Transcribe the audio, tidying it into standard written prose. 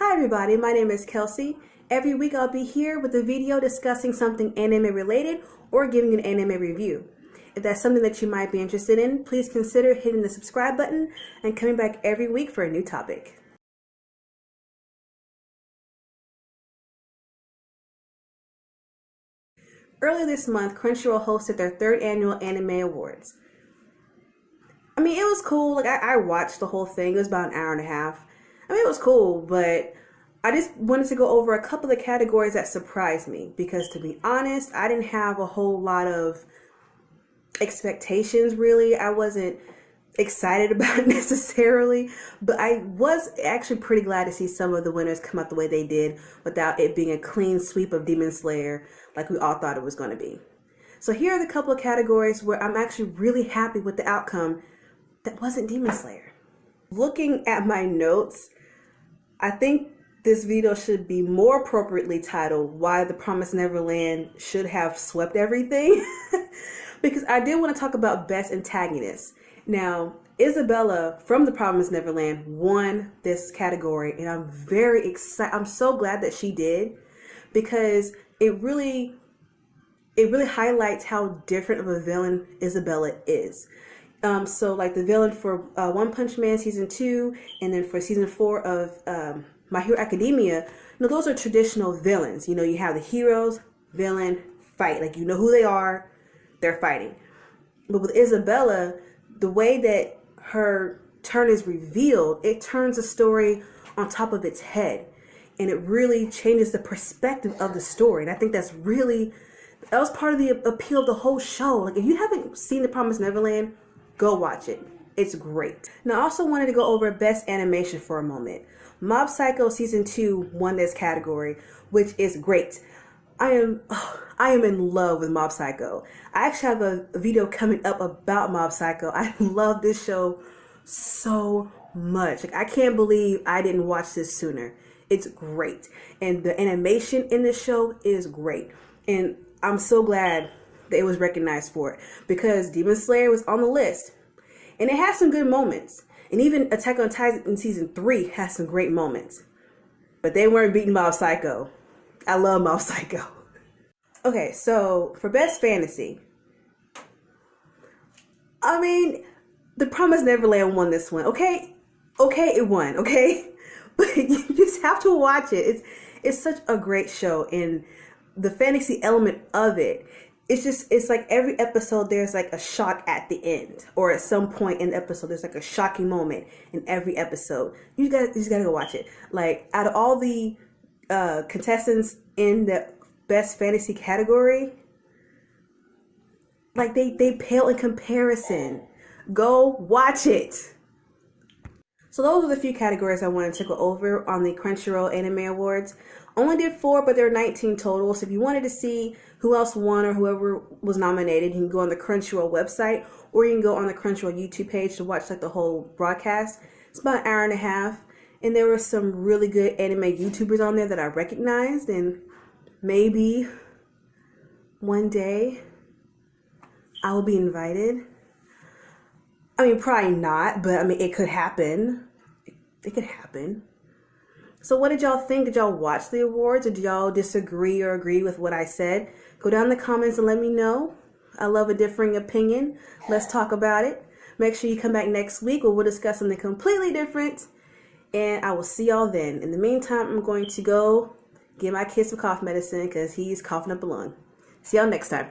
Hi everybody, my name is Kelsey. Every week I'll be here with a video discussing something anime related or giving an anime review. If that's something that you might be interested in, please consider hitting the subscribe button and coming back every week for a new topic. Earlier this month, Crunchyroll hosted their third annual Anime Awards. I mean, it was cool. I watched the whole thing. It was about an hour and a half. I mean, it was cool, but I just wanted to go over a couple of the categories that surprised me because, to be honest, I didn't have a whole lot of expectations, really. I wasn't excited about it necessarily, but I was actually pretty glad to see some of the winners come out the way they did without it being a clean sweep of Demon Slayer like we all thought it was going to be. So here are the couple of categories where I'm actually really happy with the outcome that wasn't Demon Slayer. Looking at my notes, I think this video should be more appropriately titled Why the Promised Neverland Should Have Swept Everything because I did want to talk about Best Antagonist. Now, Isabella from the Promised Neverland won this category, and I'm very excited. I'm so glad that she did because it really highlights how different of a villain Isabella is. So like the villain for One Punch Man season 2, and then for season 4 of My Hero Academia, those are traditional villains. You have the heroes, villain, fight. Like, you know who they are, they're fighting. But with Isabella, the way that her turn is revealed, it turns the story on top of its head. And it really changes the perspective of the story. And I think that was part of the appeal of the whole show. Like, if you haven't seen The Promised Neverland, go watch it. It's great. Now, I also wanted to go over Best Animation for a moment. Mob Psycho Season 2 won this category, which is great. I am in love with Mob Psycho. I actually have a video coming up about Mob Psycho. I love this show so much. Like, I can't believe I didn't watch this sooner. It's great. And the animation in this show is great. And I'm so glad that it was recognized for it because Demon Slayer was on the list. And it has some good moments. And even Attack on Titan in season 3 has some great moments. But they weren't beating Mob Psycho. I love Mob Psycho. Okay, so for Best Fantasy, I mean, The Promised Neverland won this one. Okay, it won, okay? But you just have to watch it. It's such a great show, and the fantasy element of it, it's like every episode there's like a shock at the end, or at some point in the episode there's like a shocking moment in every episode. You just gotta go watch it. Like, out of all the contestants in the Best Fantasy category, like they pale in comparison. Go watch it. So those are the few categories I wanted to go over on the Crunchyroll Anime Awards. Only did 4, but there are 19 total. So if you wanted to see who else won or whoever was nominated, you can go on the Crunchyroll website, or you can go on the Crunchyroll YouTube page to watch like the whole broadcast. It's about an hour and a half, and there were some really good anime YouTubers on there that I recognized, and maybe one day I will be invited. I mean, probably not, but I mean, it could happen. It could happen. So what did y'all think? Did y'all watch the awards, or did y'all disagree or agree with what I said? Go down in the comments and let me know. I love a differing opinion. Let's talk about it. Make sure you come back next week where we'll discuss something completely different. And I will see y'all then. In the meantime, I'm going to go give my kid some cough medicine because he's coughing up a lung. See y'all next time.